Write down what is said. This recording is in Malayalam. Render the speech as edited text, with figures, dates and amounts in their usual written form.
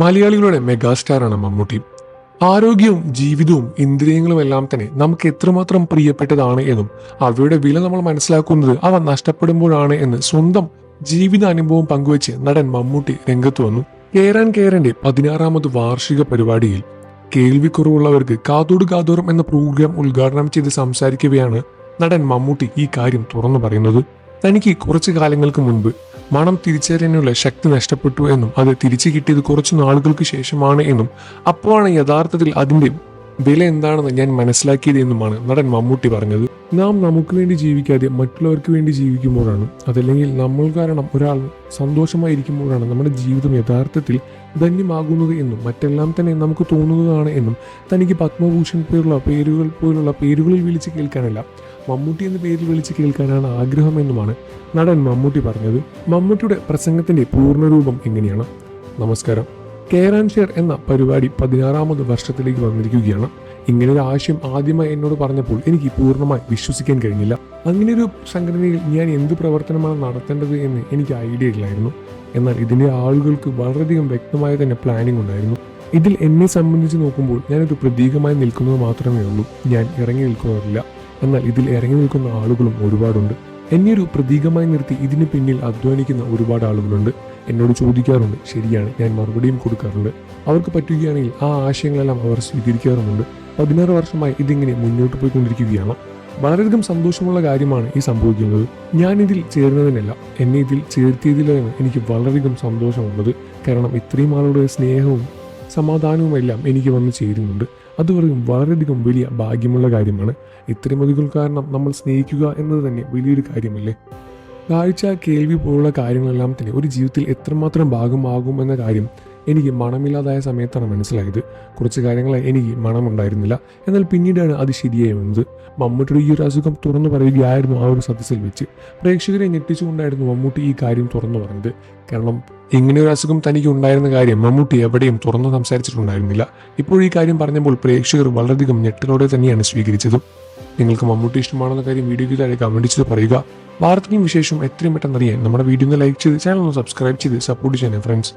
മലയാളികളുടെ മെഗാസ്റ്റാറാണ് മമ്മൂട്ടി. ആരോഗ്യവും ജീവിതവും ഇന്ദ്രിയങ്ങളും എല്ലാം തന്നെ നമുക്ക് എത്രമാത്രം പ്രിയപ്പെട്ടതാണ് എന്നും അവയുടെ വില നമ്മൾ മനസ്സിലാക്കുന്നത് അവ നഷ്ടപ്പെടുമ്പോഴാണ് എന്ന് സ്വന്തം ജീവിതാനുഭവം പങ്കുവച്ച് നടൻ മമ്മൂട്ടി രംഗത്ത് വന്നു. കേറാൻ കേറന്റെ 16ാമത് വാർഷിക പരിപാടിയിൽ കേൾവിക്കുറവുള്ളവർക്ക് കാതോട് കാതോരം എന്ന പ്രോഗ്രാം ഉദ്ഘാടനം ചെയ്ത് സംസാരിക്കവെയാണ് നടൻ മമ്മൂട്ടി ഈ കാര്യം തുറന്നു പറയുന്നത്. തനിക്ക് കുറച്ചു കാലങ്ങൾക്ക് മുൻപ് മണം തിരിച്ചറിയാനുള്ള ശക്തി നഷ്ടപ്പെട്ടു എന്നും അത് തിരിച്ചു കിട്ടിയത് കുറച്ചു നാളുകൾക്ക് ശേഷമാണ് എന്നും അപ്പോഴാണ് യഥാർത്ഥത്തിൽ അതിന്റെ വില എന്താണെന്ന് ഞാൻ മനസ്സിലാക്കിയത് എന്നുമാണ് നടൻ മമ്മൂട്ടി പറഞ്ഞത്. നാം നമുക്ക് വേണ്ടി ജീവിക്കാതെ മറ്റുള്ളവർക്ക് വേണ്ടി ജീവിക്കുമ്പോഴാണ്, അതല്ലെങ്കിൽ നമ്മൾ കാരണം ഒരാൾ സന്തോഷമായിരിക്കുമ്പോഴാണ് നമ്മുടെ ജീവിതം യഥാർത്ഥത്തിൽ ധന്യമാകുന്നത് എന്നും മറ്റെല്ലാം തന്നെ നമുക്ക് തോന്നുന്നതാണ് എന്നും തനിക്ക് പത്മഭൂഷൺ പോലുള്ള പേരുകളിൽ വിളിച്ച് കേൾക്കാനല്ല, മമ്മൂട്ടി എന്ന പേരിൽ വിളിച്ച് കേൾക്കാനാണ് ആഗ്രഹമെന്നുമാണ് നടൻ മമ്മൂട്ടി പറഞ്ഞത്. മമ്മൂട്ടിയുടെ പ്രസംഗത്തിന്റെ പൂർണ്ണരൂപം എങ്ങനെയാണ്? നമസ്കാരം. കെയർ ആൻഡ് ഷെയർ എന്ന പരിപാടി 16ാമത് വർഷത്തിലേക്ക് വന്നിരിക്കുകയാണ്. ഇങ്ങനൊരു ആശയം ആദ്യമായി എന്നോട് പറഞ്ഞപ്പോൾ എനിക്ക് പൂർണ്ണമായി വിശ്വസിക്കാൻ കഴിഞ്ഞില്ല. അങ്ങനെയൊരു സംഘടനയിൽ ഞാൻ എന്ത് പ്രവർത്തനമാണ് നടത്തേണ്ടത് എന്ന് എനിക്ക് ഐഡിയ ഇല്ലായിരുന്നു. എന്നാൽ ഇതിന്റെ ആളുകൾക്ക് വളരെയധികം വ്യക്തമായ തന്നെ പ്ലാനിംഗ് ഉണ്ടായിരുന്നു. ഇതിൽ എന്നെ സംബന്ധിച്ച് നോക്കുമ്പോൾ ഞാനൊരു പ്രതീകമായി നിൽക്കുന്നത് മാത്രമേ ഉള്ളൂ. ഞാൻ ഇറങ്ങി നിൽക്കുന്നവരില്ല. എന്നാൽ ഇതിൽ ഇറങ്ങി നിൽക്കുന്ന ആളുകളും ഒരുപാടുണ്ട്. എന്നെ ഒരു പ്രതീകമായി നിർത്തി ഇതിന് പിന്നിൽ അധ്വാനിക്കുന്ന ഒരുപാട് ആളുകളുണ്ട്. എന്നോട് ചോദിക്കാറുണ്ട്, ശരിയാണ്, ഞാൻ മറുപടിയും കൊടുക്കാറുണ്ട്. അവർക്ക് പറ്റുകയാണെങ്കിൽ ആ ആശയങ്ങളെല്ലാം അവർ സ്വീകരിക്കാറുമുണ്ട്. 16 വർഷമായി ഇതിങ്ങനെ മുന്നോട്ട് പോയിക്കൊണ്ടിരിക്കുകയാണ്. വളരെയധികം സന്തോഷമുള്ള കാര്യമാണ് ഈ സംഭവിക്കുന്നത്. ഞാൻ ഇതിൽ ചേർന്നതിനല്ല, എന്നെ ഇതിൽ ചേർത്തിയതിലാണ് എനിക്ക് വളരെയധികം സന്തോഷമുള്ളത്. കാരണം ഇത്രയും ആളുടെ സ്നേഹവും സമാധാനവും എല്ലാം എനിക്ക് വന്ന് ചേരുന്നുണ്ട്. അത് വളരെയധികം വലിയ ഭാഗ്യമുള്ള കാര്യമാണ്. ഇത്രയും അധികം കാരണം നമ്മൾ സ്നേഹിക്കുക എന്നത് തന്നെ വലിയൊരു കാര്യമല്ലേ. കാഴ്ച, കേൾവി പോലുള്ള കാര്യങ്ങളെല്ലാം തന്നെ ഒരു ജീവിതത്തിൽ എത്രമാത്രം ഭാഗമാകും എന്ന കാര്യം എനിക്ക് മണമില്ലാതായ സമയത്താണ് മനസ്സിലായത്. കുറച്ച് കാര്യങ്ങളെ എനിക്ക് മണമുണ്ടായിരുന്നില്ല. എന്നാൽ പിന്നീടാണ് അത് ശരിയായി വന്നത്. മമ്മൂട്ടിയുടെ ഈ ഒരു അസുഖം തുറന്നു പറയുകയായിരുന്നു ആ ഒരു സദസ്സിൽ വെച്ച്. പ്രേക്ഷകരെ ഞെട്ടിച്ചുകൊണ്ടായിരുന്നു മമ്മൂട്ടി ഈ കാര്യം തുറന്നു പറഞ്ഞത്. കാരണം ഇങ്ങനെ ഒരു അസുഖം തനിക്ക് ഉണ്ടായിരുന്ന കാര്യം മമ്മൂട്ടി എവിടെയും തുറന്നു സംസാരിച്ചിട്ടുണ്ടായിരുന്നില്ല. ഇപ്പോൾ ഈ കാര്യം പറഞ്ഞപ്പോൾ പ്രേക്ഷകർ വളരെയധികം ഞെട്ടലോടെ തന്നെയാണ് സ്വീകരിച്ചതും. നിങ്ങൾക്ക് മമ്മൂട്ടി ഇഷ്ടമാണെന്ന കാര്യം വീഡിയോയ്ക്ക് താഴെ കമന്റ് ചെയ്ത് പറയുക. വാർത്തയും വിശേഷവും എത്രയും പെട്ടെന്ന് അറിയാൻ നമ്മുടെ വീഡിയോ ഒന്ന് ലൈക്ക് ചെയ്ത് ചാനൽ ഒന്ന് സബ്സ്ക്രൈബ് ചെയ്ത് സപ്പോർട്ട് ചെയ്യണേ ഫ്രണ്ട്സ്.